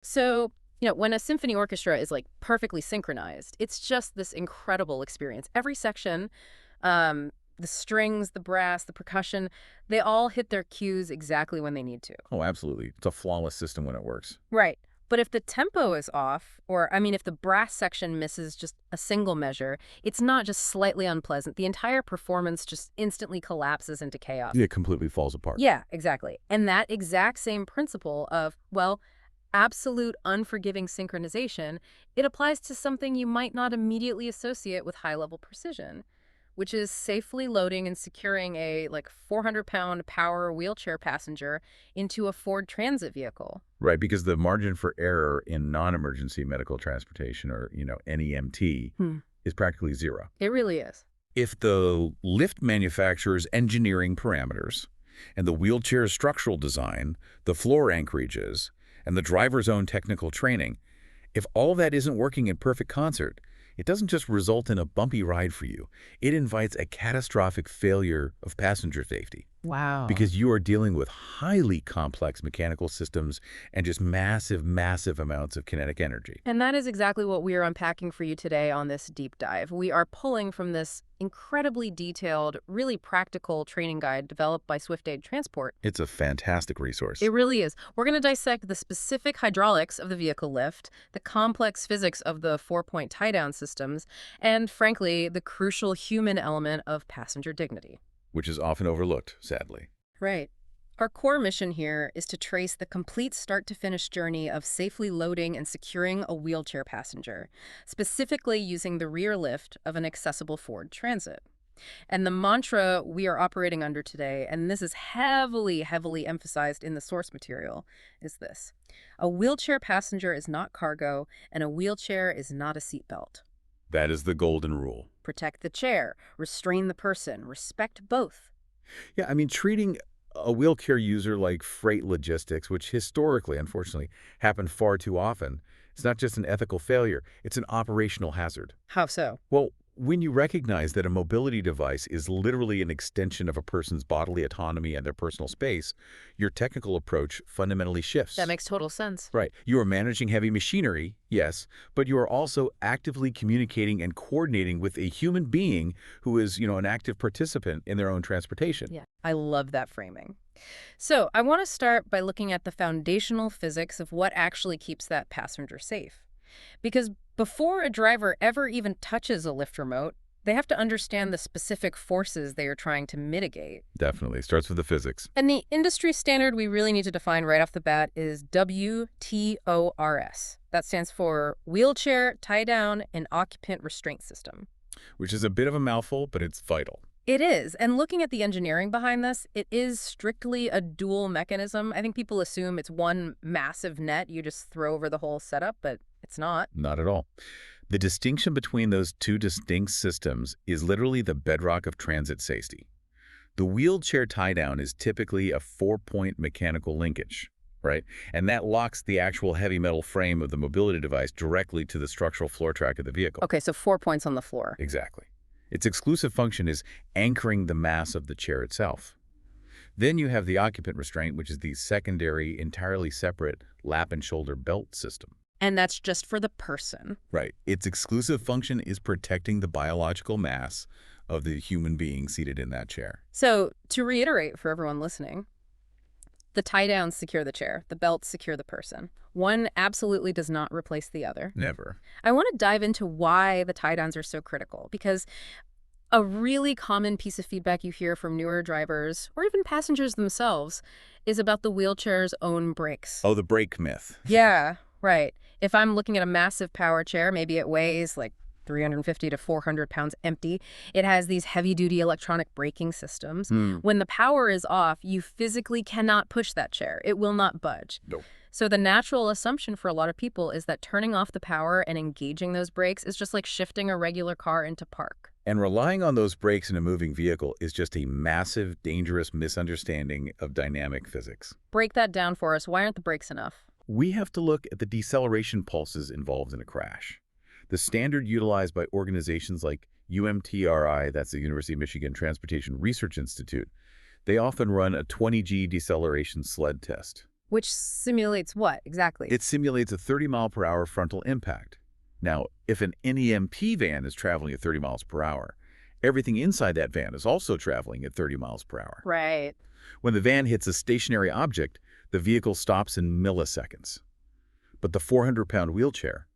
So, when a symphony orchestra is like perfectly synchronized, it's just this incredible experience. Every section, the strings, the brass, the percussion, they all hit their cues exactly when they need to. Oh, absolutely. It's a flawless system when it works. Right. But if the tempo is off, or I mean, if the brass section misses just a single measure, it's not just slightly unpleasant. The entire performance just instantly collapses into chaos. It completely falls apart. Yeah, exactly. And that exact same principle of, well, absolute unforgiving synchronization, it applies to something you might not immediately associate with high-level precision, which is safely loading and securing a 400-pound power wheelchair passenger into a Ford Transit vehicle. Right, because the margin for error in non-emergency medical transportation, or, NEMT, is practically zero. It really is. If the lift manufacturer's engineering parameters and the wheelchair's structural design, the floor anchorages, and the driver's own technical training, if all that isn't working in perfect concert, it doesn't just result in a bumpy ride for you. It invites a catastrophic failure of passenger safety. Wow. Because you are dealing with highly complex mechanical systems and just massive, massive amounts of kinetic energy. And that is exactly what we are unpacking for you today on this deep dive. We are pulling from this incredibly detailed, really practical training guide developed by SwiftAid Transport. It's a fantastic resource. It really is. We're going to dissect the specific hydraulics of the vehicle lift, the complex physics of the four-point tie-down systems, and, frankly, the crucial human element of passenger dignity. Which is often overlooked, sadly. Right. Our core mission here is to trace the complete start-to-finish journey of safely loading and securing a wheelchair passenger, specifically using the rear lift of an accessible Ford Transit. And the mantra we are operating under today, and this is heavily, heavily emphasized in the source material, is this: a wheelchair passenger is not cargo, and a wheelchair is not a seatbelt. That is the golden rule. Protect the chair, restrain the person, respect both. Yeah, I mean, treating a wheelchair user like freight logistics, which historically, unfortunately, happened far too often, it's not just an ethical failure, it's an operational hazard. How so? Well, when you recognize that a mobility device is literally an extension of a person's bodily autonomy and their personal space, your technical approach fundamentally shifts. That makes total sense. Right. You are managing heavy machinery, yes, but you are also actively communicating and coordinating with a human being who is, an active participant in their own transportation. Yeah, I love that framing. So I want to start by looking at the foundational physics of what actually keeps that passenger safe. Because before a driver ever even touches a lift remote, they have to understand the specific forces they are trying to mitigate. Definitely. Starts with the physics. And the industry standard we really need to define right off the bat is WTORS. That stands for Wheelchair Tie-Down and Occupant Restraint System. Which is a bit of a mouthful, but it's vital. It is. And looking at the engineering behind this, it is strictly a dual mechanism. I think people assume it's one massive net you just throw over the whole setup, but it's not. Not at all. The distinction between those two distinct systems is literally the bedrock of transit safety. The wheelchair tie-down is typically a four-point mechanical linkage, right? And that locks the actual heavy metal frame of the mobility device directly to the structural floor track of the vehicle. Okay, so 4 points on the floor. Exactly. Its exclusive function is anchoring the mass of the chair itself. Then you have the occupant restraint, which is the secondary, entirely separate lap and shoulder belt system. And that's just for the person. Right. Its exclusive function is protecting the biological mass of the human being seated in that chair. So to reiterate for everyone listening, the tie-downs secure the chair, the belts secure the person. One absolutely does not replace the other. Never. I want to dive into why the tie-downs are so critical, because a really common piece of feedback you hear from newer drivers, or even passengers themselves, is about the wheelchair's own brakes. Oh, the brake myth. Yeah, right. If I'm looking at a massive power chair, maybe it weighs like 350 to 400 pounds empty. It has these heavy-duty electronic braking systems. When the power is off, you physically cannot push that chair. It will not budge. Nope. So the natural assumption for a lot of people is that turning off the power and engaging those brakes is just like shifting a regular car into park. And relying on those brakes in a moving vehicle is just a massive, dangerous misunderstanding of dynamic physics. Break that down for us. Why aren't the brakes enough? We have to look at the deceleration pulses involved in a crash. The standard utilized by organizations like UMTRI, that's the University of Michigan Transportation Research Institute, they often run a 20G deceleration sled test, Which simulates what, exactly? It simulates a 30-mile-per-hour frontal impact. Now, if an NEMP van is traveling at 30 miles per hour, everything inside that van is also traveling at 30 miles per hour. Right. When the van hits a stationary object, the vehicle stops in milliseconds. But the 400-pound wheelchair,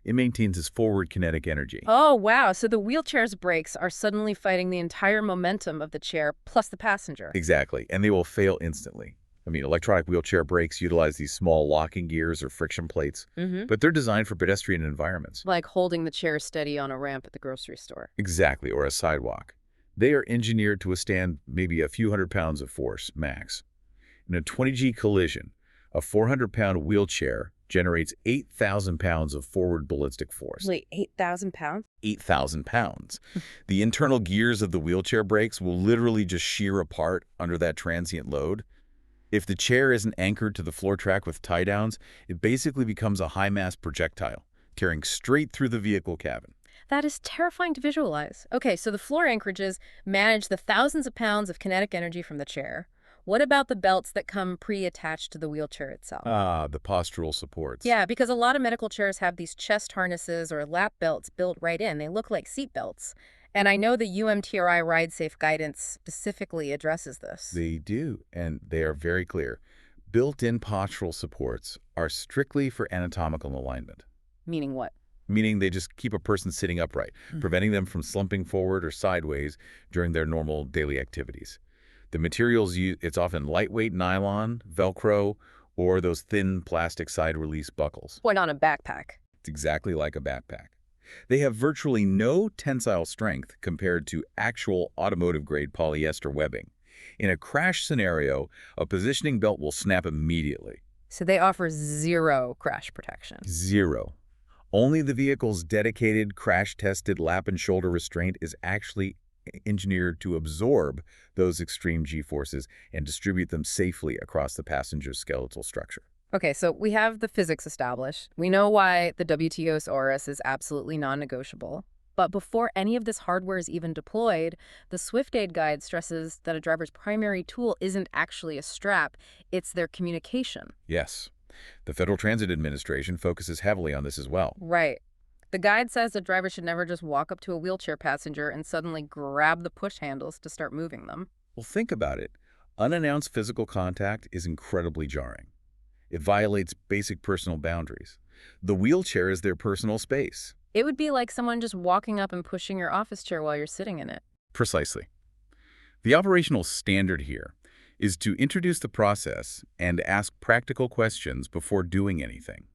it maintains its forward kinetic energy. Oh, wow. So the wheelchair's brakes are suddenly fighting the entire momentum of the chair plus the passenger. Exactly, and they will fail instantly. I mean, electronic wheelchair brakes utilize these small locking gears or friction plates, but they're designed for pedestrian environments. Like holding the chair steady on a ramp at the grocery store. Exactly, or a sidewalk. They are engineered to withstand maybe a few hundred pounds of force, max. In a 20G collision, a 400-pound wheelchair generates 8,000 pounds of forward ballistic force. Wait, 8,000 pounds? 8,000 pounds. The internal gears of the wheelchair brakes will literally just shear apart under that transient load. If the chair isn't anchored to the floor track with tie-downs, it basically becomes a high-mass projectile, tearing straight through the vehicle cabin. That is terrifying to visualize. Okay, so the floor anchorages manage the thousands of pounds of kinetic energy from the chair. What about the belts that come pre-attached to the wheelchair itself? Ah, the postural supports. Yeah, because a lot of medical chairs have these chest harnesses or lap belts built right in. They look like seat belts. And I know the UMTRI Ride Safe guidance specifically addresses this. They do, and they are very clear. Built-in postural supports are strictly for anatomical alignment, Meaning what? meaning they just keep a person sitting upright, preventing them from slumping forward or sideways during their normal daily activities. The materials used, it's often lightweight nylon, Velcro, or those thin plastic side-release buckles. What on a backpack? It's exactly like a backpack. They have virtually no tensile strength compared to actual automotive-grade polyester webbing. In a crash scenario, a positioning belt will snap immediately. So they offer zero crash protection. Zero. Only the vehicle's dedicated, crash-tested lap and shoulder restraint is actually engineered to absorb those extreme G-forces and distribute them safely across the passenger's skeletal structure. Okay, so we have the physics established. We know why the WTO's ORS is absolutely non-negotiable. But before any of this hardware is even deployed, the SwiftAid guide stresses that a driver's primary tool isn't actually a strap, it's their communication. Yes. The Federal Transit Administration focuses heavily on this as well. Right. The guide says the driver should never just walk up to a wheelchair passenger and suddenly grab the push handles to start moving them. Well, think about it. Unannounced physical contact is incredibly jarring. It violates basic personal boundaries. The wheelchair is their personal space. It would be like someone just walking up and pushing your office chair while you're sitting in it. Precisely. The operational standard here is to introduce the process and ask practical questions before doing anything.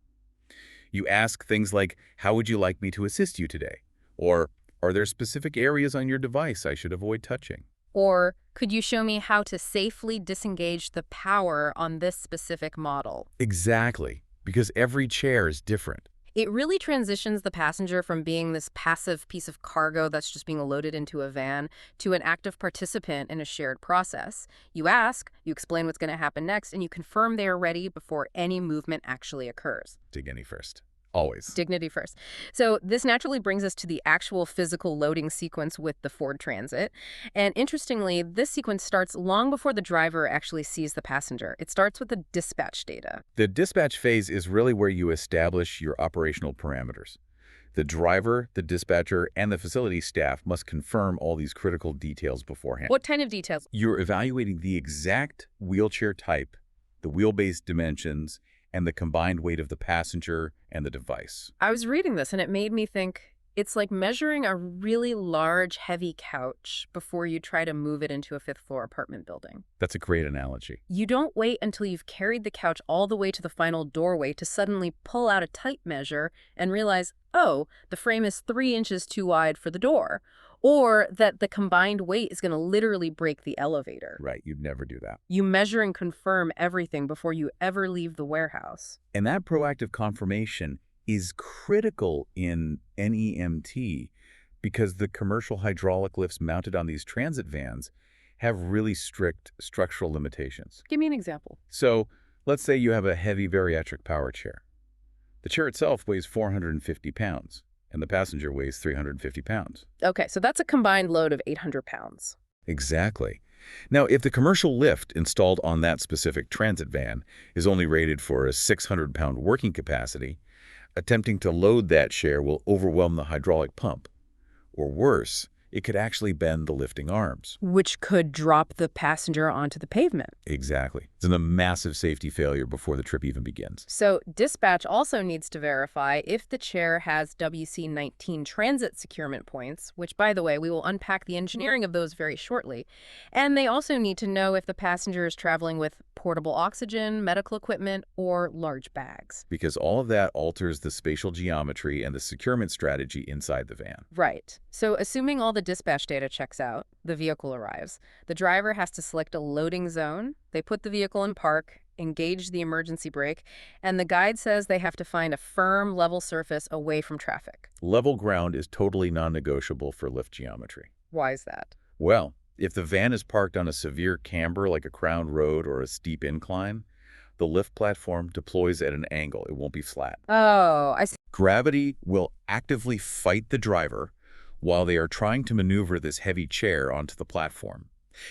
You ask things like, how would you like me to assist you today? Or, are there specific areas on your device I should avoid touching? Or, could you show me how to safely disengage the power on this specific model? Exactly, because every chair is different. It really transitions the passenger from being this passive piece of cargo that's just being loaded into a van to an active participant in a shared process. You ask, you explain what's going to happen next, and you confirm they are ready before any movement actually occurs. Dignity first. Always. Dignity first. So this naturally brings us to the actual physical loading sequence with the Ford Transit. And interestingly, this sequence starts long before the driver actually sees the passenger. It starts with the dispatch data. The dispatch phase is really where you establish your operational parameters. The driver, the dispatcher, and the facility staff must confirm all these critical details beforehand. What kind of details? You're evaluating the exact wheelchair type, the wheelbase dimensions, and the combined weight of the passenger and the device. I was reading this and it made me think it's like measuring a really large, heavy couch before you try to move it into a fifth-floor apartment building. That's a great analogy. You don't wait until you've carried the couch all the way to the final doorway to suddenly pull out a tape measure and realize, oh, the frame is 3 inches too wide for the door. Or that the combined weight is going to literally break the elevator. Right, you'd never do that. You measure and confirm everything before you ever leave the warehouse. And that proactive confirmation is critical in NEMT because the commercial hydraulic lifts mounted on these transit vans have really strict structural limitations. Give me an example. So let's say you have a heavy bariatric power chair. The chair itself weighs 450 pounds. And the passenger weighs 350 pounds. Okay, so that's a combined load of 800 pounds. Exactly. Now, if the commercial lift installed on that specific transit van is only rated for a 600-pound working capacity, attempting to load that share will overwhelm the hydraulic pump. Or worse, it could actually bend the lifting arms. Which could drop the passenger onto the pavement. Exactly. It's a massive safety failure before the trip even begins. So dispatch also needs to verify if the chair has WC-19 transit securement points, which, by the way, we will unpack the engineering of those very shortly. And they also need to know if the passenger is traveling with portable oxygen, medical equipment, or large bags. Because all of that alters the spatial geometry and the securement strategy inside the van. Right. So assuming all the dispatch data checks out, the vehicle arrives. The driver has to select a loading zone. They put the vehicle in park, engage the emergency brake, and the guide says they have to find a firm, level surface away from traffic. Level ground is totally non-negotiable for lift geometry. Why is that? Well, if the van is parked on a severe camber like a crowned road or a steep incline, the lift platform deploys at an angle. It won't be flat. Oh, I see. Gravity will actively fight the driver while they are trying to maneuver this heavy chair onto the platform.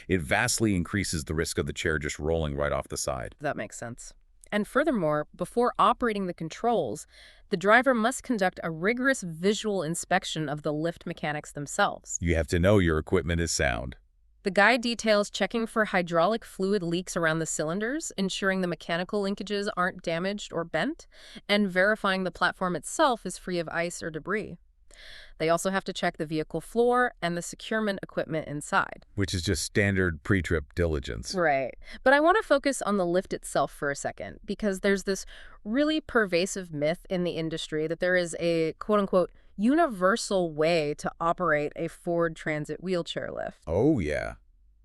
It vastly increases the risk of the chair just rolling right off the side. That makes sense. And furthermore, before operating the controls, the driver must conduct a rigorous visual inspection of the lift mechanics themselves. You have to know your equipment is sound. The guide details checking for hydraulic fluid leaks around the cylinders, ensuring the mechanical linkages aren't damaged or bent, and verifying the platform itself is free of ice or debris. They also have to check the vehicle floor and the securement equipment inside. Which is just standard pre-trip diligence. Right. But I want to focus on the lift itself for a second, because there's this really pervasive myth in the industry that there is a quote-unquote universal way to operate a Ford Transit wheelchair lift. Oh, yeah.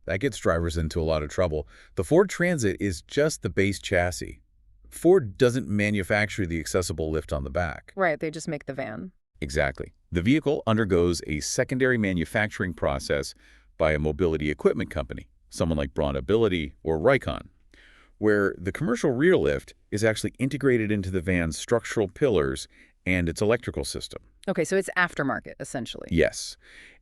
That gets drivers into a lot of trouble. The Ford Transit is just the base chassis. Ford doesn't manufacture the accessible lift on the back. Right, they just make the van. Exactly. The vehicle undergoes a secondary manufacturing process by a mobility equipment company, someone like Braun Ability or Rikon, where the commercial rear lift is actually integrated into the van's structural pillars and its electrical system. Okay, so it's aftermarket, essentially. Yes.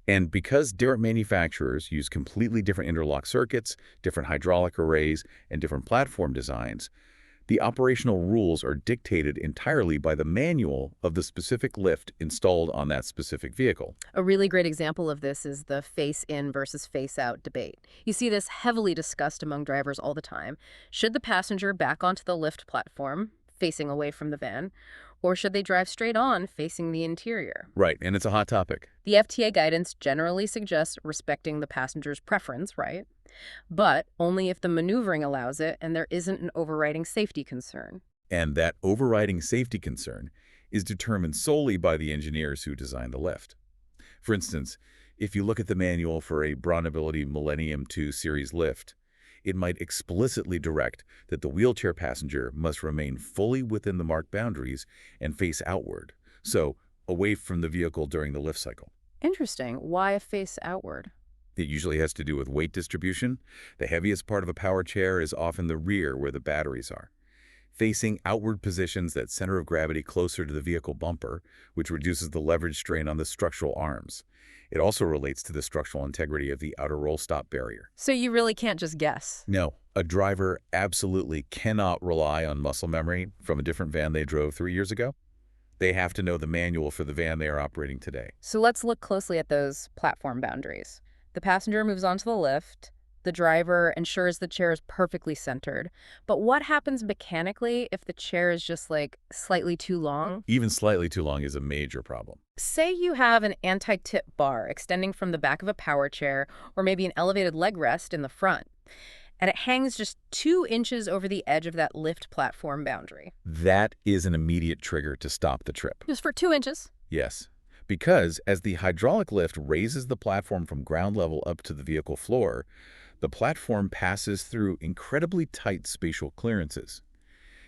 And because different manufacturers use completely different interlock circuits, different hydraulic arrays, and different platform designs, the operational rules are dictated entirely by the manual of the specific lift installed on that specific vehicle. A really great example of this is the face-in versus face-out debate. You see this heavily discussed among drivers all the time. Should the passenger back onto the lift platform, facing away from the van, or should they drive straight on, facing the interior? Right, and it's a hot topic. The FTA guidance generally suggests respecting the passenger's preference, right? But only if the maneuvering allows it and there isn't an overriding safety concern. And that overriding safety concern is determined solely by the engineers who designed the lift. For instance, if you look at the manual for a Braun Ability Millennium 2 series lift, it might explicitly direct that the wheelchair passenger must remain fully within the marked boundaries and face outward, so away from the vehicle during the lift cycle. Interesting. Why a face outward? It usually has to do with weight distribution. The heaviest part of a power chair is often the rear where the batteries are. Facing outward positions that center of gravity closer to the vehicle bumper, which reduces the leverage strain on the structural arms. It also relates to the structural integrity of the outer roll stop barrier. So you really can't just guess. No, a driver absolutely cannot rely on muscle memory from a different van they drove 3 years ago. They have to know the manual for the van they are operating today. So let's look closely at those platform boundaries. The passenger moves onto the lift. The driver ensures the chair is perfectly centered. But what happens mechanically if the chair is just like slightly too long? Even slightly too long is a major problem. Say you have an anti-tip bar extending from the back of a power chair, or maybe an elevated leg rest in the front, and it hangs just 2 inches over the edge of that lift platform boundary. That is an immediate trigger to stop the trip. Just for 2 inches? Yes, because as the hydraulic lift raises the platform from ground level up to the vehicle floor, the platform passes through incredibly tight spatial clearances.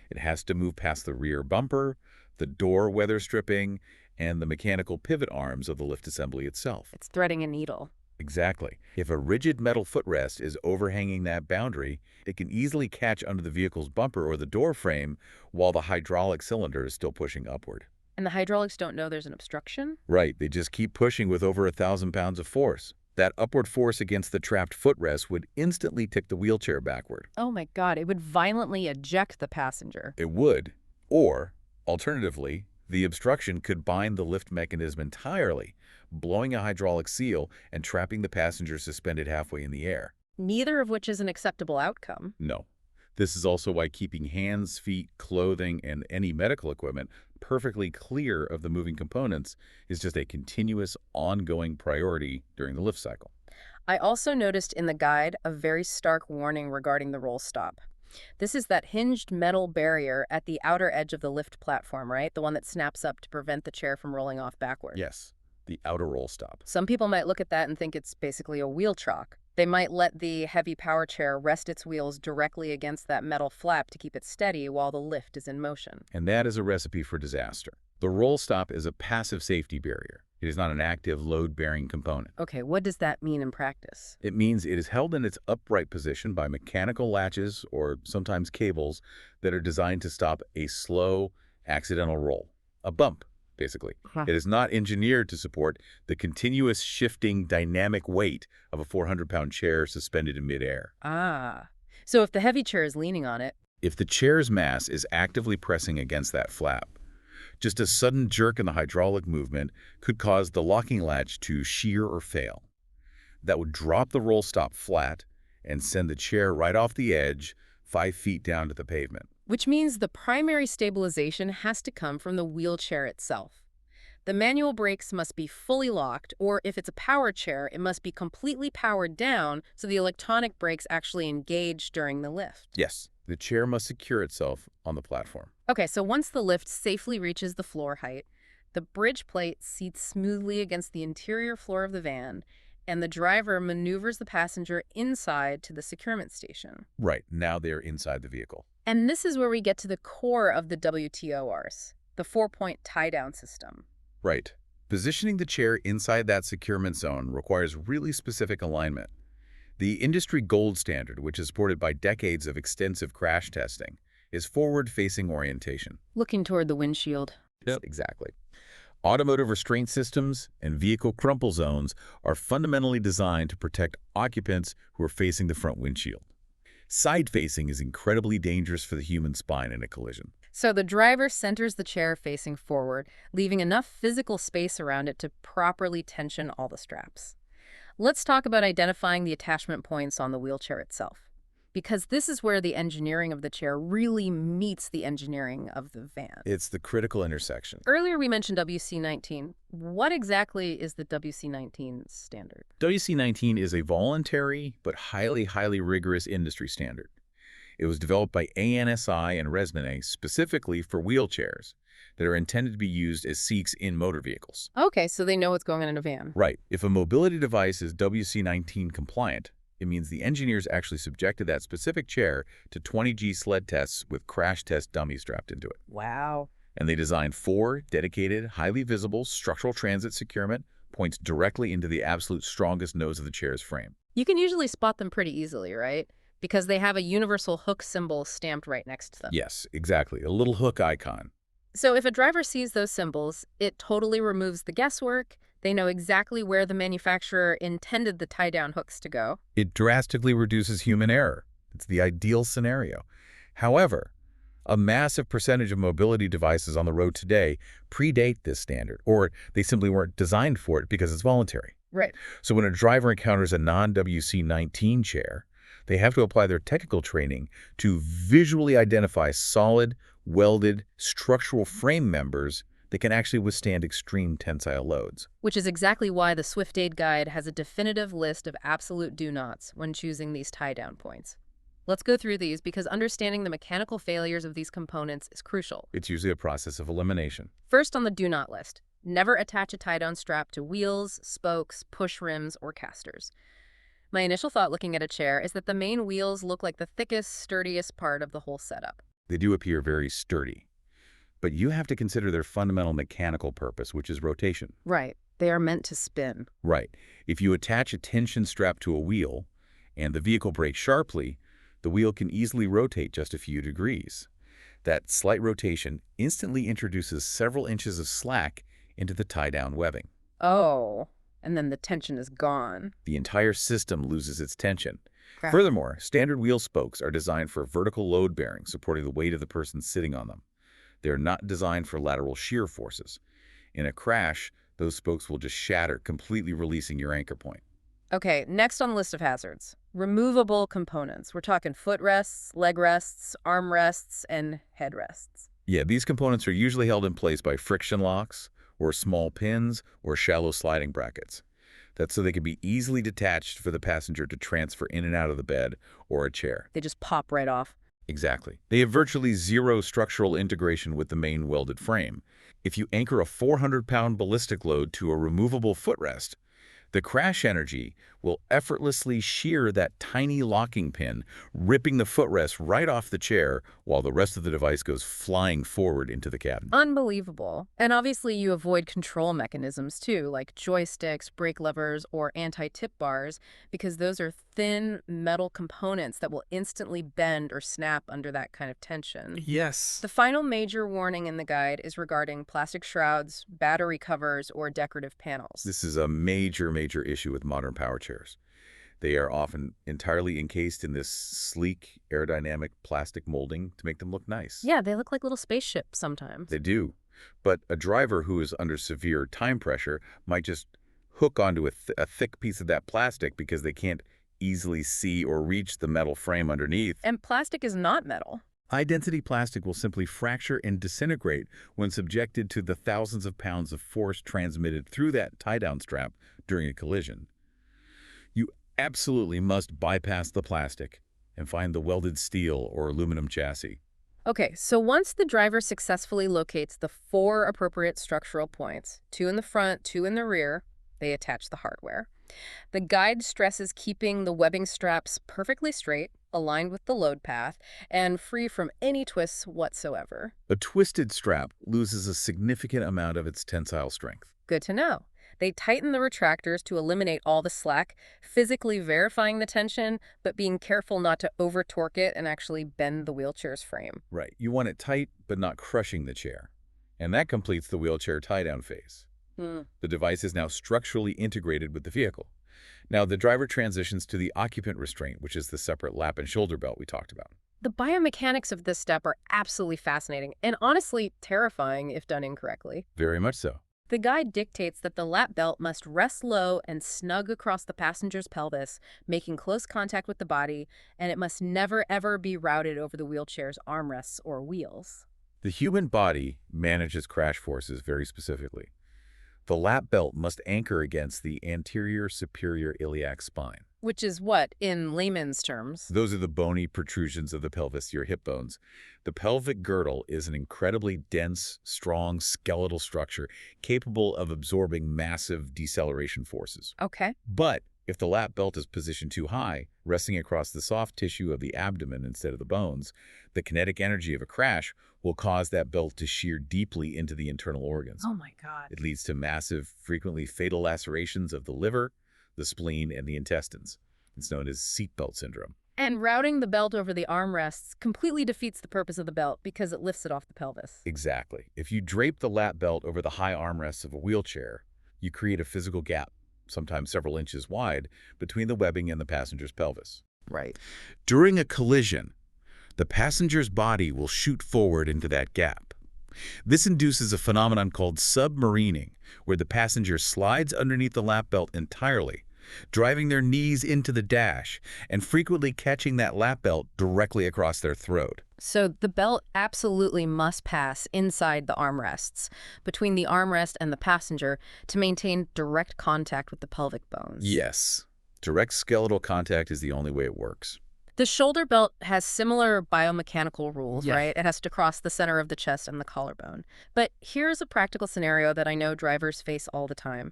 It has to move past the rear bumper, the door weather stripping, and the mechanical pivot arms of the lift assembly itself. It's threading a needle. Exactly. If a rigid metal footrest is overhanging that boundary, it can easily catch under the vehicle's bumper or the door frame while the hydraulic cylinder is still pushing upward. And the hydraulics don't know there's an obstruction? Right. They just keep pushing with over 1,000 pounds of force. That upward force against the trapped footrest would instantly tip the wheelchair backward. Oh my God, it would violently eject the passenger. It would. Or, alternatively, the obstruction could bind the lift mechanism entirely, blowing a hydraulic seal and trapping the passenger suspended halfway in the air. Neither of which is an acceptable outcome. No. This is also why keeping hands, feet, clothing, and any medical equipment perfectly clear of the moving components is just a continuous, ongoing priority during the lift cycle. I also noticed in the guide a very stark warning regarding the roll stop. This is that hinged metal barrier at the outer edge of the lift platform, right? The one that snaps up to prevent the chair from rolling off backward. Yes, the outer roll stop. Some people might look at that and think it's basically a wheel chock. They might let the heavy power chair rest its wheels directly against that metal flap to keep it steady while the lift is in motion. And that is a recipe for disaster. The roll stop is a passive safety barrier. It is not an active load-bearing component. Okay, what does that mean in practice? It means it is held in its upright position by mechanical latches or sometimes cables that are designed to stop a slow, accidental roll. A bump, basically. Huh. It is not engineered to support the continuous shifting dynamic weight of a 400-pound chair suspended in midair. Ah, so if the heavy chair is leaning on it, If the chair's mass is actively pressing against that flap, just a sudden jerk in the hydraulic movement could cause the locking latch to shear or fail. That would drop the roll stop flat and send the chair right off the edge, 5 feet down to the pavement. which means the primary stabilization has to come from the wheelchair itself. The manual brakes must be fully locked, or if it's a power chair, it must be completely powered down so the electronic brakes actually engage during the lift. Yes, the chair must secure itself on the platform. Okay, so once the lift safely reaches the floor height, the bridge plate seats smoothly against the interior floor of the van, and the driver maneuvers the passenger inside to the securement station. Right, now they're inside the vehicle. And this is where we get to the core of the WTORs, the 4-point tie-down system. Right. Positioning the chair inside that securement zone requires really specific alignment. The industry gold standard, which is supported by decades of extensive crash testing, is forward-facing orientation. Looking toward the windshield. Yep. Exactly. Automotive restraint systems and vehicle crumple zones are fundamentally designed to protect occupants who are facing the front windshield. Side-facing is incredibly dangerous for the human spine in a collision. So the driver centers the chair facing forward, leaving enough physical space around it to properly tension all the straps. Let's talk about identifying the attachment points on the wheelchair itself, because this is where the engineering of the chair really meets the engineering of the van. It's the critical intersection. Earlier we mentioned WC19. What exactly is the WC19 standard? WC19 is a voluntary but highly rigorous industry standard. It was developed by ANSI and Resmane specifically for wheelchairs that are intended to be used as seats in motor vehicles. Okay, so they know what's going on in a van. Right. If a mobility device is WC19 compliant, it means the engineers actually subjected that specific chair to 20G sled tests with crash test dummies strapped into it. Wow. And they designed 4 dedicated, highly visible structural transit securement points directly into the absolute strongest nose of the chair's frame. You can usually spot them pretty easily, right? Because they have a universal hook symbol stamped right next to them. Yes, exactly. A little hook icon. So if a driver sees those symbols, it totally removes the guesswork. They know exactly where the manufacturer intended the tie-down hooks to go. It drastically reduces human error. It's the ideal scenario. However, a massive percentage of mobility devices on the road today predate this standard, or they simply weren't designed for it because it's voluntary. Right. So when a driver encounters a non-WC19 chair, they have to apply their technical training to visually identify solid, welded, structural frame members that can actually withstand extreme tensile loads. Which is exactly why the SwiftAid guide has a definitive list of absolute do-nots when choosing these tie-down points. Let's go through these because understanding the mechanical failures of these components is crucial. It's usually a process of elimination. First on the do-not list, never attach a tie-down strap to wheels, spokes, push rims, or casters. My initial thought looking at a chair is that the main wheels look like the thickest, sturdiest part of the whole setup. They do appear very sturdy. But you have to consider their fundamental mechanical purpose, which is rotation. Right. They are meant to spin. Right. If you attach a tension strap to a wheel and the vehicle brakes sharply, the wheel can easily rotate just a few degrees. That slight rotation instantly introduces several inches of slack into the tie-down webbing. Oh. And then the tension is gone. The entire system loses its tension. Okay. Furthermore, standard wheel spokes are designed for vertical load bearing, supporting the weight of the person sitting on them. They are not designed for lateral shear forces. In a crash, those spokes will just shatter, completely releasing your anchor point. Okay, next on the list of hazards. Removable components. We're talking footrests, leg rests, arm rests, and head rests. Yeah, these components are usually held in place by friction locks, or small pins, or shallow sliding brackets. That's so they can be easily detached for the passenger to transfer in and out of the bed or a chair. They just pop right off. Exactly. They have virtually zero structural integration with the main welded frame. If you anchor a 400-pound ballistic load to a removable footrest, the crash energy will effortlessly shear that tiny locking pin, ripping the footrest right off the chair while the rest of the device goes flying forward into the cabin. Unbelievable. And obviously you avoid control mechanisms too, like joysticks, brake levers, or anti-tip bars, because those are thin metal components that will instantly bend or snap under that kind of tension. Yes. The final major warning in the guide is regarding plastic shrouds, battery covers, or decorative panels. This is a major issue with modern power chairs. They are often entirely encased in this sleek, aerodynamic plastic molding to make them look nice. Yeah, they look like little spaceships sometimes. They do. But a driver who is under severe time pressure might just hook onto a thick piece of that plastic because they can't easily see or reach the metal frame underneath. And plastic is not metal. High-density plastic will simply fracture and disintegrate when subjected to the thousands of pounds of force transmitted through that tie-down strap during a collision. You absolutely must bypass the plastic and find the welded steel or aluminum chassis. Okay, so once the driver successfully locates the 4 appropriate structural points, 2 in the front, 2 in the rear, they attach the hardware. The guide stresses keeping the webbing straps perfectly straight, aligned with the load path, and free from any twists whatsoever. A twisted strap loses a significant amount of its tensile strength. Good to know. They tighten the retractors to eliminate all the slack, physically verifying the tension, but being careful not to over-torque it and actually bend the wheelchair's frame. Right. You want it tight, but not crushing the chair. And that completes the wheelchair tie-down phase. The device is now structurally integrated with the vehicle. Now, the driver transitions to the occupant restraint, which is the separate lap and shoulder belt we talked about. The biomechanics of this step are absolutely fascinating and honestly terrifying if done incorrectly. Very much so. The guide dictates that the lap belt must rest low and snug across the passenger's pelvis, making close contact with the body, and it must never ever be routed over the wheelchair's armrests or wheels. The human body manages crash forces very specifically. The lap belt must anchor against the anterior superior iliac spine. Which is what, in layman's terms? Those are the bony protrusions of the pelvis, your hip bones. The pelvic girdle is an incredibly dense, strong skeletal structure capable of absorbing massive deceleration forces. Okay. But if the lap belt is positioned too high, resting across the soft tissue of the abdomen instead of the bones, the kinetic energy of a crash will cause that belt to shear deeply into the internal organs. Oh my God. It leads to massive, frequently fatal lacerations of the liver, the spleen, and the intestines. It's known as seatbelt syndrome. And routing the belt over the armrests completely defeats the purpose of the belt because it lifts it off the pelvis. Exactly. If you drape the lap belt over the high armrests of a wheelchair, you create a physical gap, sometimes several inches wide, between the webbing and the passenger's pelvis. Right. During a collision, the passenger's body will shoot forward into that gap. This induces a phenomenon called submarining, where the passenger slides underneath the lap belt entirely, driving their knees into the dash and frequently catching that lap belt directly across their throat. So the belt absolutely must pass inside the armrests, between the armrest and the passenger, to maintain direct contact with the pelvic bones. Yes. Direct skeletal contact is the only way it works. The shoulder belt has similar biomechanical rules, right? It has to cross the center of the chest and the collarbone. But here's a practical scenario that I know drivers face all the time.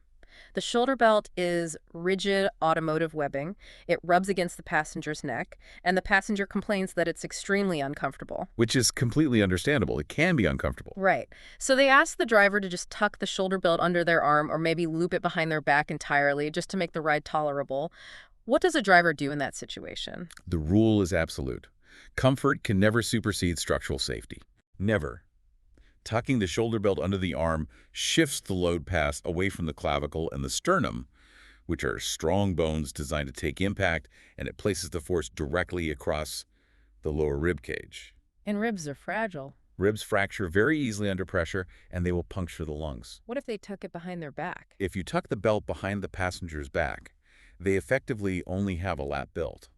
The shoulder belt is rigid automotive webbing. It rubs against the passenger's neck, and the passenger complains that it's extremely uncomfortable. Which is completely understandable. It can be uncomfortable. Right. So they ask the driver to just tuck the shoulder belt under their arm or maybe loop it behind their back entirely just to make the ride tolerable. What does a driver do in that situation? The rule is absolute. Comfort can never supersede structural safety. Never. Tucking the shoulder belt under the arm shifts the load pass away from the clavicle and the sternum, which are strong bones designed to take impact, and it places the force directly across the lower rib cage. And ribs are fragile. Ribs fracture very easily under pressure, and they will puncture the lungs. What if they tuck it behind their back? If you tuck the belt behind the passenger's back, they effectively only have a lap belt.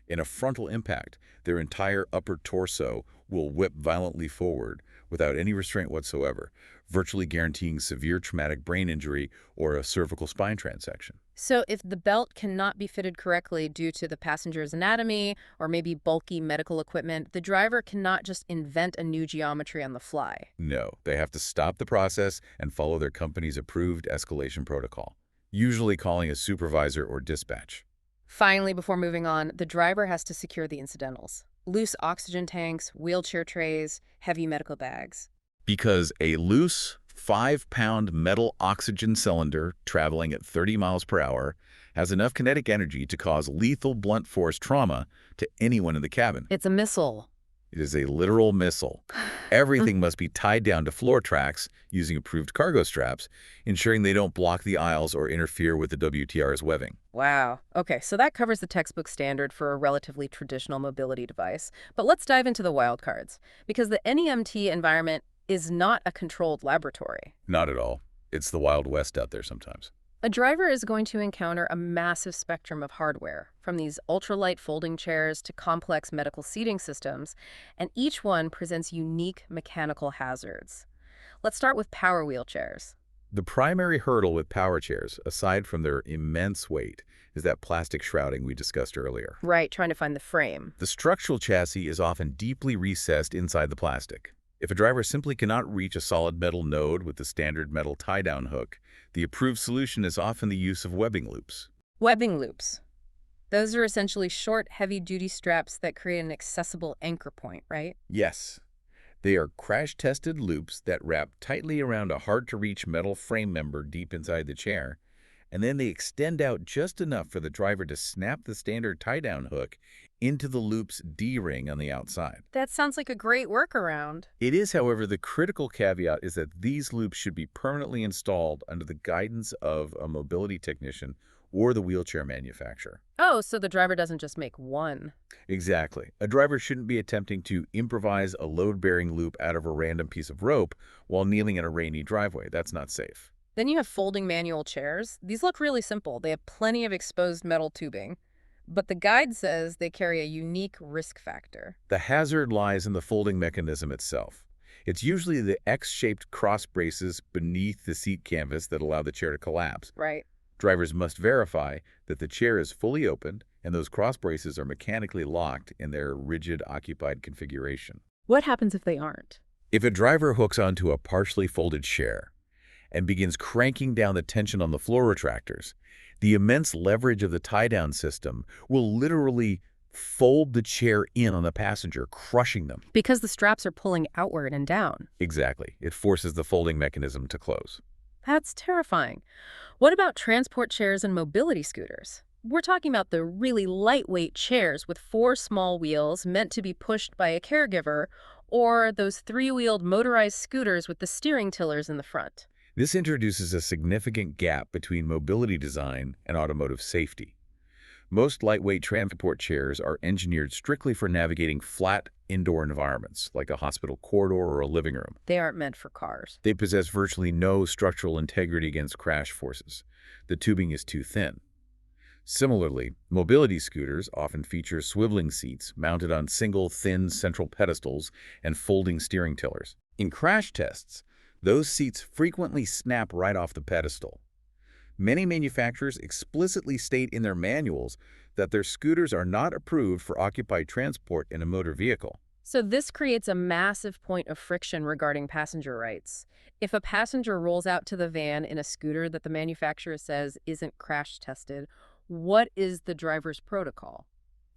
In a frontal impact, their entire upper torso will whip violently forward without any restraint whatsoever, virtually guaranteeing severe traumatic brain injury or a cervical spine transection. So if the belt cannot be fitted correctly due to the passenger's anatomy or maybe bulky medical equipment, the driver cannot just invent a new geometry on the fly. No, they have to stop the process and follow their company's approved escalation protocol, usually calling a supervisor or dispatch. Finally, before moving on, the driver has to secure the incidentals. Loose oxygen tanks, wheelchair trays, heavy medical bags. Because a loose 5-pound metal oxygen cylinder traveling at 30 miles per hour has enough kinetic energy to cause lethal blunt force trauma to anyone in the cabin. It's a missile. It is a literal missile. Everything must be tied down to floor tracks using approved cargo straps, ensuring they don't block the aisles or interfere with the WTR's webbing. Wow. Okay, so that covers the textbook standard for a relatively traditional mobility device. But let's dive into the wild cards, because the NEMT environment is not a controlled laboratory. Not at all. It's the Wild West out there sometimes. A driver is going to encounter a massive spectrum of hardware, from these ultralight folding chairs to complex medical seating systems, and each one presents unique mechanical hazards. Let's start with power wheelchairs. The primary hurdle with power chairs, aside from their immense weight, is that plastic shrouding we discussed earlier. Right, trying to find the frame. The structural chassis is often deeply recessed inside the plastic. If a driver simply cannot reach a solid metal node with the standard metal tie-down hook, the approved solution is often the use of webbing loops. Webbing loops. Those are essentially short, heavy-duty straps that create an accessible anchor point, right? Yes. They are crash-tested loops that wrap tightly around a hard-to-reach metal frame member deep inside the chair, and then they extend out just enough for the driver to snap the standard tie-down hook into the loop's D-ring on the outside. That sounds like a great workaround. It is, however, the critical caveat is that these loops should be permanently installed under the guidance of a mobility technician or the wheelchair manufacturer. Oh, so the driver doesn't just make one. Exactly. A driver shouldn't be attempting to improvise a load-bearing loop out of a random piece of rope while kneeling in a rainy driveway. That's not safe. Then you have folding manual chairs. These look really simple. They have plenty of exposed metal tubing. But the guide says they carry a unique risk factor. The hazard lies in the folding mechanism itself. It's usually the X-shaped cross braces beneath the seat canvas that allow the chair to collapse. Right. Drivers must verify that the chair is fully opened and those cross braces are mechanically locked in their rigid occupied configuration. What happens if they aren't? If a driver hooks onto a partially folded chair and begins cranking down the tension on the floor retractors, the immense leverage of the tie-down system will literally fold the chair in on the passenger, crushing them. Because the straps are pulling outward and down. Exactly. It forces the folding mechanism to close. That's terrifying. What about transport chairs and mobility scooters? We're talking about the really lightweight chairs with 4 small wheels meant to be pushed by a caregiver, or those 3-wheeled motorized scooters with the steering tillers in the front. This introduces a significant gap between mobility design and automotive safety. Most lightweight transport chairs are engineered strictly for navigating flat indoor environments, like a hospital corridor or a living room. They aren't meant for cars. They possess virtually no structural integrity against crash forces. The tubing is too thin. Similarly, mobility scooters often feature swiveling seats mounted on single, thin central pedestals and folding steering tillers. In crash tests, those seats frequently snap right off the pedestal. Many manufacturers explicitly state in their manuals that their scooters are not approved for occupied transport in a motor vehicle. So this creates a massive point of friction regarding passenger rights. If a passenger rolls out to the van in a scooter that the manufacturer says isn't crash tested, what is the driver's protocol?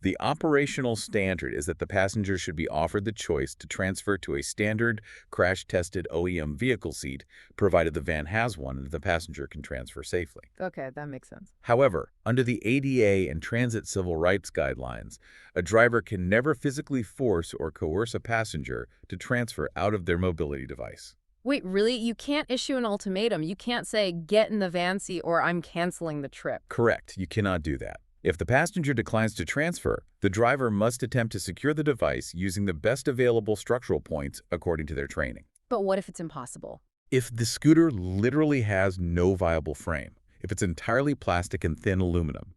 The operational standard is that the passenger should be offered the choice to transfer to a standard crash-tested OEM vehicle seat, provided the van has one and the passenger can transfer safely. Okay, that makes sense. However, under the ADA and Transit Civil Rights Guidelines, a driver can never physically force or coerce a passenger to transfer out of their mobility device. Wait, really? You can't issue an ultimatum. You can't say, get in the van seat or I'm canceling the trip. Correct, you cannot do that. If the passenger declines to transfer, the driver must attempt to secure the device using the best available structural points according to their training. But what if it's impossible? If the scooter literally has no viable frame, if it's entirely plastic and thin aluminum,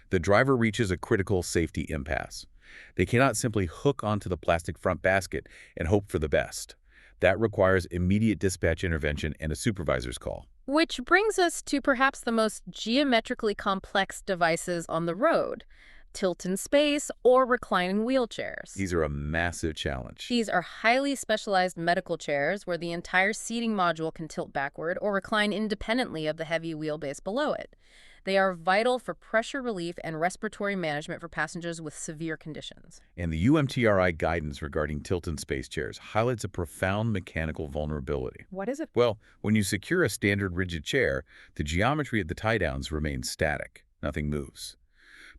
the driver reaches a critical safety impasse. They cannot simply hook onto the plastic front basket and hope for the best. That requires immediate dispatch intervention and a supervisor's call. Which brings us to perhaps the most geometrically complex devices on the road, tilt-in-space or reclining wheelchairs. These are a massive challenge. These are highly specialized medical chairs where the entire seating module can tilt backward or recline independently of the heavy wheelbase below it. They are vital for pressure relief and respiratory management for passengers with severe conditions. And the UMTRI guidance regarding tilt-in-space chairs highlights a profound mechanical vulnerability. What is it? Well, when you secure a standard rigid chair, the geometry of the tie-downs remains static. Nothing moves.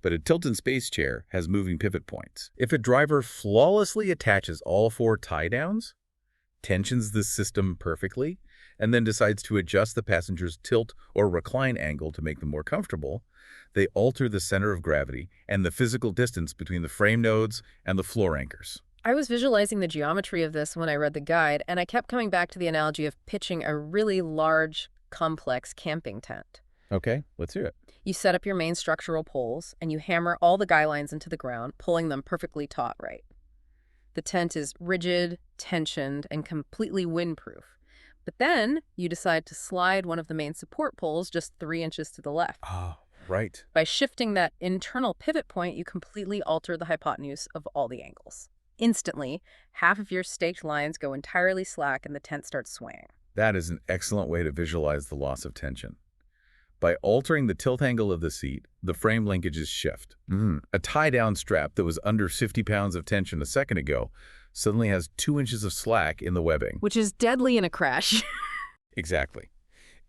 But a tilt-in-space chair has moving pivot points. If a driver flawlessly attaches all 4 tie-downs, tensions the system perfectly, and then decides to adjust the passenger's tilt or recline angle to make them more comfortable, they alter the center of gravity and the physical distance between the frame nodes and the floor anchors. I was visualizing the geometry of this when I read the guide, and I kept coming back to the analogy of pitching a really large, complex camping tent. Okay, let's hear it. You set up your main structural poles, and you hammer all the guy lines into the ground, pulling them perfectly taut right. The tent is rigid, tensioned, and completely windproof. But then you decide to slide one of the main support poles just 3 inches to the left. Ah, right. By shifting that internal pivot point, you completely alter the hypotenuse of all the angles. Instantly, half of your staked lines go entirely slack and the tent starts swaying. That is an excellent way to visualize the loss of tension. By altering the tilt angle of the seat, the frame linkages shift. A tie-down strap that was under 50 pounds of tension a second ago suddenly has 2 inches of slack in the webbing. Which is deadly in a crash. Exactly.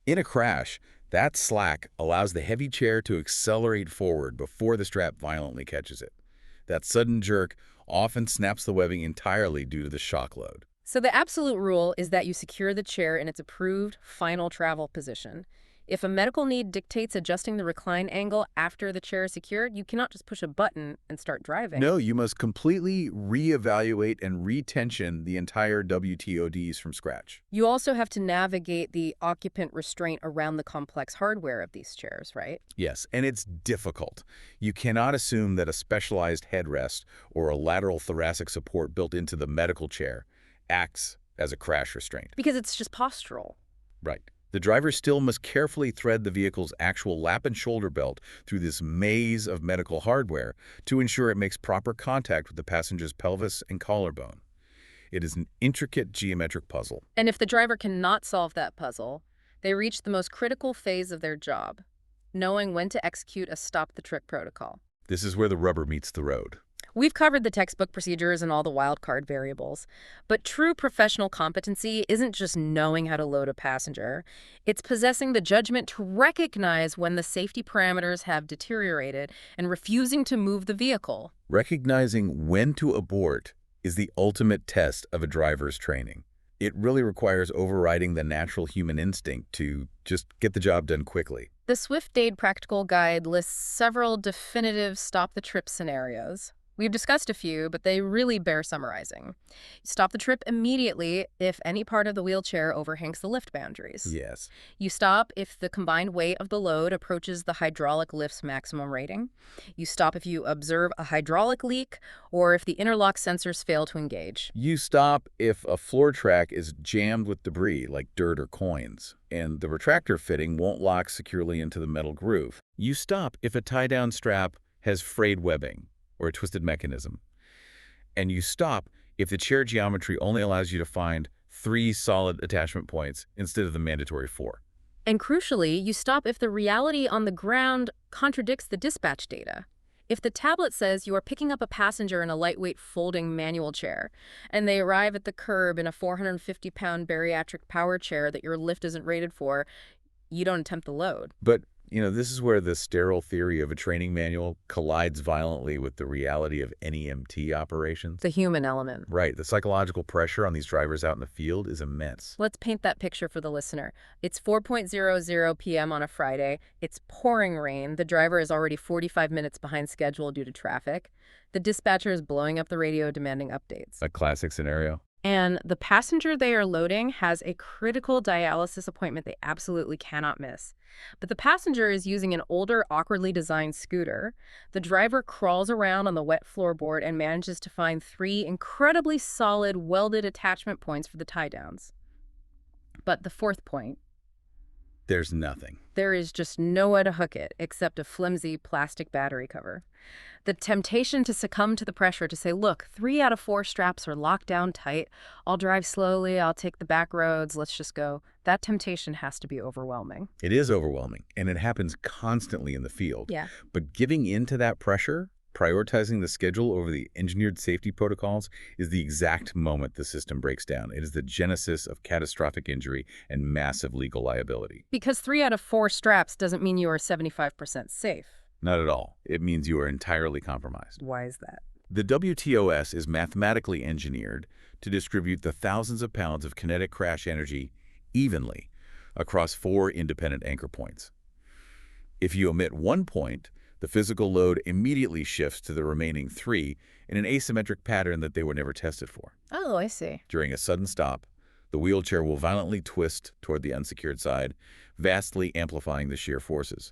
In a crash, that slack allows the heavy chair to accelerate forward before the strap violently catches it. That sudden jerk often snaps the webbing entirely due to the shock load. So the absolute rule is that you secure the chair in its approved final travel position. If a medical need dictates adjusting the recline angle after the chair is secured, you cannot just push a button and start driving. No, you must completely reevaluate and retension the entire WTODs from scratch. You also have to navigate the occupant restraint around the complex hardware of these chairs, right? Yes, and it's difficult. You cannot assume that a specialized headrest or a lateral thoracic support built into the medical chair acts as a crash restraint. Because it's just postural. Right. The driver still must carefully thread the vehicle's actual lap and shoulder belt through this maze of medical hardware to ensure it makes proper contact with the passenger's pelvis and collarbone. It is an intricate geometric puzzle. And if the driver cannot solve that puzzle, they reach the most critical phase of their job, knowing when to execute a stop-the-trip protocol. This is where the rubber meets the road. We've covered the textbook procedures and all the wildcard variables, but true professional competency isn't just knowing how to load a passenger. It's possessing the judgment to recognize when the safety parameters have deteriorated and refusing to move the vehicle. Recognizing when to abort is the ultimate test of a driver's training. It really requires overriding the natural human instinct to just get the job done quickly. The SwiftAid practical guide lists several definitive stop-the-trip scenarios. We've discussed a few, but they really bear summarizing. Stop the trip immediately if any part of the wheelchair overhangs the lift boundaries. Yes. You stop if the combined weight of the load approaches the hydraulic lift's maximum rating. You stop if you observe a hydraulic leak or if the interlock sensors fail to engage. You stop if a floor track is jammed with debris like dirt or coins, and the retractor fitting won't lock securely into the metal groove. You stop if a tie-down strap has frayed webbing or a twisted mechanism. And you stop if the chair geometry only allows you to find 3 solid attachment points instead of the mandatory 4. And crucially, you stop if the reality on the ground contradicts the dispatch data. If the tablet says you are picking up a passenger in a lightweight folding manual chair, and they arrive at the curb in a 450-pound bariatric power chair that your lift isn't rated for, you don't attempt the load. But This is where the sterile theory of a training manual collides violently with the reality of NEMT operations. The human element. Right, the psychological pressure on these drivers out in the field is immense. Let's paint that picture for the listener. It's 4:00 p.m. on a Friday. It's pouring rain. The driver is already 45 minutes behind schedule due to traffic. The dispatcher is blowing up the radio demanding updates. A classic scenario. And the passenger they are loading has a critical dialysis appointment they absolutely cannot miss. But the passenger is using an older, awkwardly designed scooter. The driver crawls around on the wet floorboard and manages to find 3 incredibly solid, welded attachment points for the tie-downs. But the 4th point, There's nothing. there is just nowhere to hook it except a flimsy plastic battery cover. The temptation to succumb to the pressure to say, look, 3 out of 4 straps are locked down tight. I'll drive slowly. I'll take the back roads. Let's just go. That temptation has to be overwhelming. It is overwhelming, and it happens constantly in the field. Yeah. But giving in to that pressure, prioritizing the schedule over the engineered safety protocols, is the exact moment the system breaks down. It is the genesis of catastrophic injury and massive legal liability. Because 3 out of 4 straps doesn't mean you are 75% safe. Not at all. It means you are entirely compromised. Why is that? The WTOS is mathematically engineered to distribute the thousands of pounds of kinetic crash energy evenly across 4 independent anchor points. If you omit 1 point, the physical load immediately shifts to the remaining 3 in an asymmetric pattern that they were never tested for. Oh, I see. During a sudden stop, the wheelchair will violently twist toward the unsecured side, vastly amplifying the shear forces.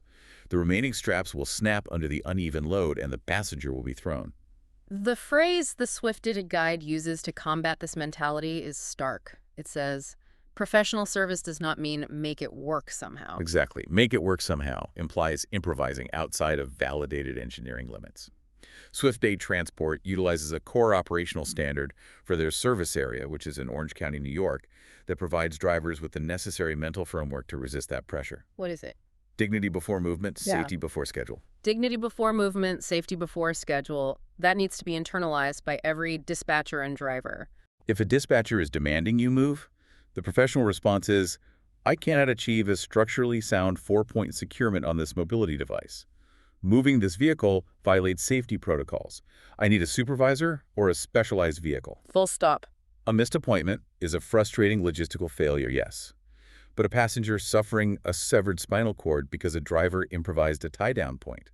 The remaining straps will snap under the uneven load and the passenger will be thrown. The phrase the SwiftAid guide uses to combat this mentality is stark. It says, professional service does not mean make it work somehow. Exactly. Make it work somehow implies improvising outside of validated engineering limits. SwiftAid Transport utilizes a core operational standard for their service area, which is in Orange County, New York, that provides drivers with the necessary mental framework to resist that pressure. What is it? Dignity before movement, Yeah. safety before schedule. Dignity before movement, safety before schedule. That needs to be internalized by every dispatcher and driver. If a dispatcher is demanding you move, the professional response is, I cannot achieve a structurally sound 4-point securement on this mobility device. Moving this vehicle violates safety protocols. I need a supervisor or a specialized vehicle. Full stop. A missed appointment is a frustrating logistical failure, yes. But a passenger suffering a severed spinal cord because a driver improvised a tie-down point,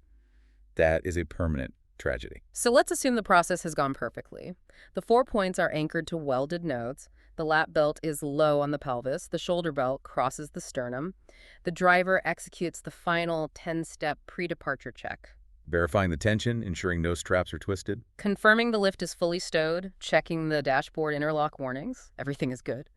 that is a permanent tragedy. So let's assume the process has gone perfectly. The 4 points are anchored to welded nodes. The lap belt is low on the pelvis. The shoulder belt crosses the sternum. The driver executes the final 10-step pre-departure check. Verifying the tension, ensuring no straps are twisted. Confirming the lift is fully stowed, checking the dashboard interlock warnings. Everything is good.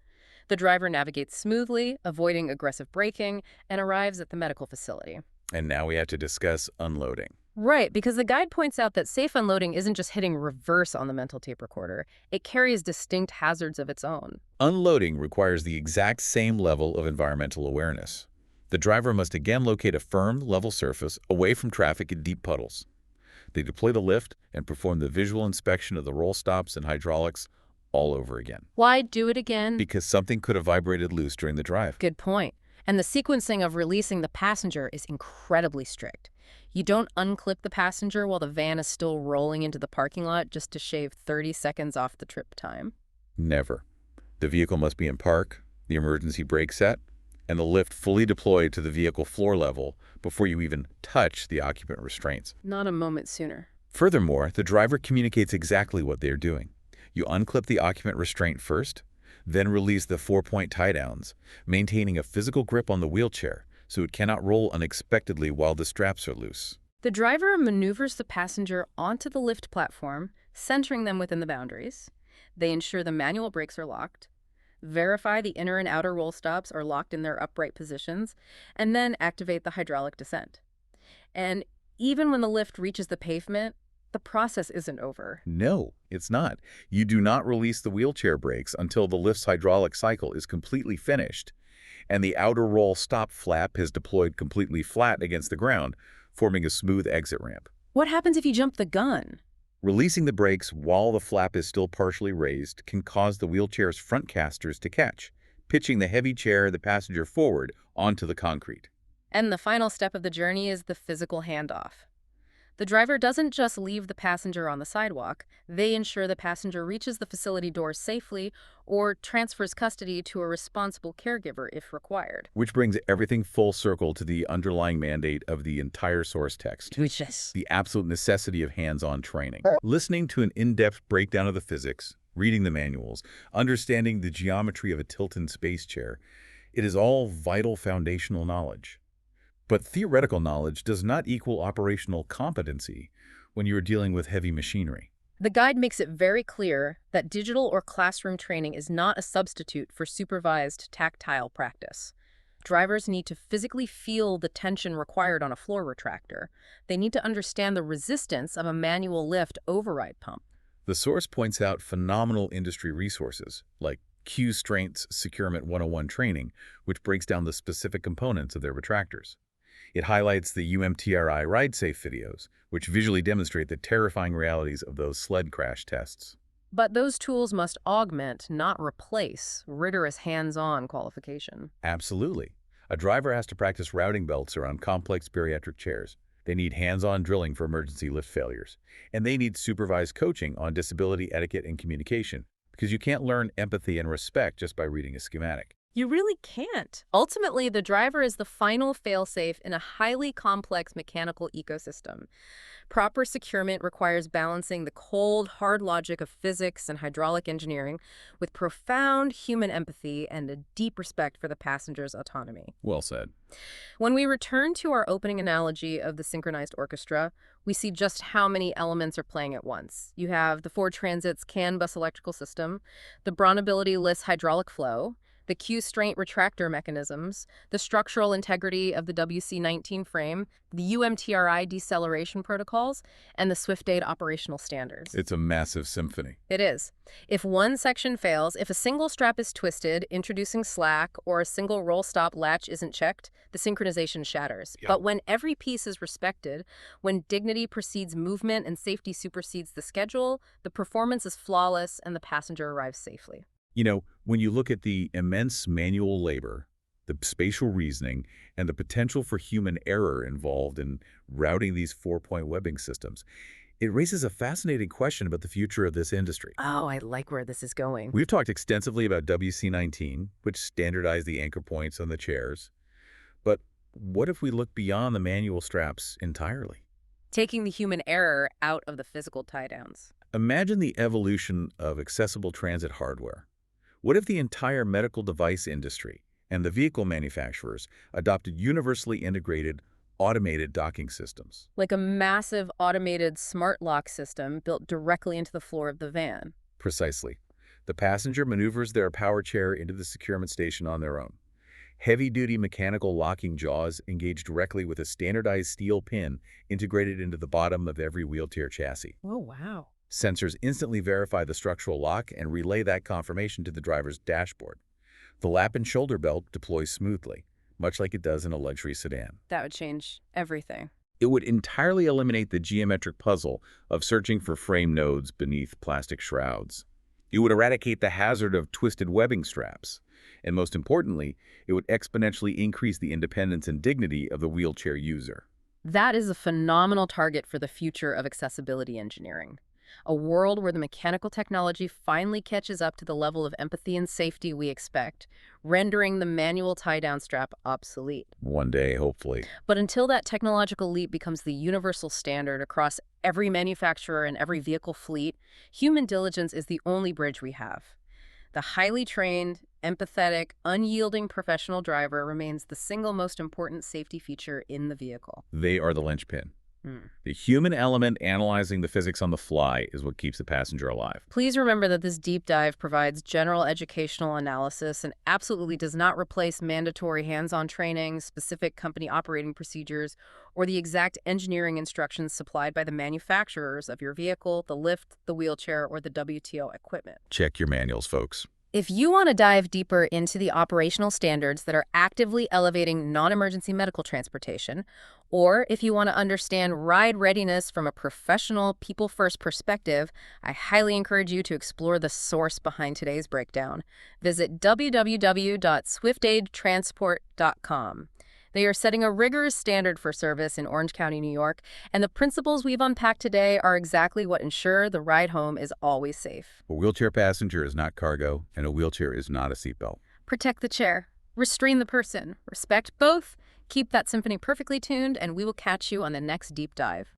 The driver navigates smoothly, avoiding aggressive braking, and arrives at the medical facility. And now we have to discuss unloading. Right, because the guide points out that safe unloading isn't just hitting reverse on the mental tape recorder. It carries distinct hazards of its own. Unloading requires the exact same level of environmental awareness. The driver must again locate a firm, level surface away from traffic and deep puddles. They deploy the lift and perform the visual inspection of the roll stops and hydraulics all over again. Why do it again? Because something could have vibrated loose during the drive. Good point. And the sequencing of releasing the passenger is incredibly strict. You don't unclip the passenger while the van is still rolling into the parking lot just to shave 30 seconds off the trip time. Never. The vehicle must be in park, the emergency brake set, and the lift fully deployed to the vehicle floor level before you even touch the occupant restraints. Not a moment sooner. Furthermore, the driver communicates exactly what they are doing. You unclip the occupant restraint first, then release the 4-point tie-downs, maintaining a physical grip on the wheelchair so it cannot roll unexpectedly while the straps are loose. The driver maneuvers the passenger onto the lift platform, centering them within the boundaries. They ensure the manual brakes are locked, verify the inner and outer roll stops are locked in their upright positions, and then activate the hydraulic descent. And even when the lift reaches the pavement, the process isn't over. No, it's not. You do not release the wheelchair brakes until the lift's hydraulic cycle is completely finished and the outer roll stop flap is deployed completely flat against the ground, forming a smooth exit ramp. What happens if you jump the gun? Releasing the brakes while the flap is still partially raised can cause the wheelchair's front casters to catch, pitching the heavy chair of the passenger forward onto the concrete. And the final step of the journey is the physical handoff. The driver doesn't just leave the passenger on the sidewalk, they ensure the passenger reaches the facility doors safely or transfers custody to a responsible caregiver if required. Which brings everything full circle to the underlying mandate of the entire source text, Which is the absolute necessity of hands-on training. Listening to an in-depth breakdown of the physics, reading the manuals, understanding the geometry of a Tilton space chair, it is all vital foundational knowledge. But theoretical knowledge does not equal operational competency when you are dealing with heavy machinery. The guide makes it very clear that digital or classroom training is not a substitute for supervised tactile practice. Drivers need to physically feel the tension required on a floor retractor. They need to understand the resistance of a manual lift override pump. The source points out phenomenal industry resources, like Restraint's Securement 101 training, which breaks down the specific components of their retractors. It highlights the UMTRI ride-safe videos, which visually demonstrate the terrifying realities of those sled crash tests. But those tools must augment, not replace, rigorous hands-on qualification. Absolutely. A driver has to practice routing belts around complex bariatric chairs. They need hands-on drilling for emergency lift failures. And they need supervised coaching on disability etiquette and communication, because you can't learn empathy and respect just by reading a schematic. You really can't. Ultimately, the driver is the final failsafe in a highly complex mechanical ecosystem. Proper securement requires balancing the cold, hard logic of physics and hydraulic engineering with profound human empathy and a deep respect for the passenger's autonomy. Well said. When we return to our opening analogy of the synchronized orchestra, we see just how many elements are playing at once. You have the Ford Transit's CAN bus electrical system, the Braunability-less hydraulic flow, the Q-straint retractor mechanisms, the structural integrity of the WC-19 frame, the UMTRI deceleration protocols, and the SwiftAid operational standards. It's a massive symphony. It is. If one section fails, if a single strap is twisted, introducing slack, or a single roll stop latch isn't checked, the synchronization shatters. Yeah. But when every piece is respected, when dignity precedes movement and safety supersedes the schedule, the performance is flawless and the passenger arrives safely. You know, when you look at the immense manual labor, the spatial reasoning, and the potential for human error involved in routing these four-point webbing systems, it raises a fascinating question about the future of this industry. Oh, I like where this is going. We've talked extensively about WC-19, which standardized the anchor points on the chairs. But what if we look beyond the manual straps entirely? Taking the human error out of the physical tie-downs. Imagine the evolution of accessible transit hardware. What if the entire medical device industry and the vehicle manufacturers adopted universally integrated, automated docking systems? Like a massive automated smart lock system built directly into the floor of the van. Precisely. The passenger maneuvers their power chair into the securement station on their own. Heavy-duty mechanical locking jaws engage directly with a standardized steel pin integrated into the bottom of every wheelchair chassis. Oh, wow. Sensors instantly verify the structural lock and relay that confirmation to the driver's dashboard. The lap and shoulder belt deploys smoothly, much like it does in a luxury sedan. That would change everything. It would entirely eliminate the geometric puzzle of searching for frame nodes beneath plastic shrouds. It would eradicate the hazard of twisted webbing straps. And most importantly, it would exponentially increase the independence and dignity of the wheelchair user. That is a phenomenal target for the future of accessibility engineering. A world where the mechanical technology finally catches up to the level of empathy and safety we expect, rendering the manual tie-down strap obsolete. One day, hopefully. But until that technological leap becomes the universal standard across every manufacturer and every vehicle fleet, human diligence is the only bridge we have. The highly trained, empathetic, unyielding professional driver remains the single most important safety feature in the vehicle. They are the linchpin. The human element analyzing the physics on the fly is what keeps the passenger alive. Please remember that this deep dive provides general educational analysis and absolutely does not replace mandatory hands-on training, specific company operating procedures, or the exact engineering instructions supplied by the manufacturers of your vehicle, the lift, the wheelchair, or the WTO equipment. Check your manuals, folks. If you want to dive deeper into the operational standards that are actively elevating non-emergency medical transportation, or if you want to understand ride readiness from a professional, people-first perspective, I highly encourage you to explore the source behind today's breakdown. Visit www.swiftaidtransport.com. They are setting a rigorous standard for service in Orange County, New York, and the principles we've unpacked today are exactly what ensure the ride home is always safe. A wheelchair passenger is not cargo, and a wheelchair is not a seatbelt. Protect the chair. Restrain the person. Respect both. Keep that symphony perfectly tuned, and we will catch you on the next deep dive.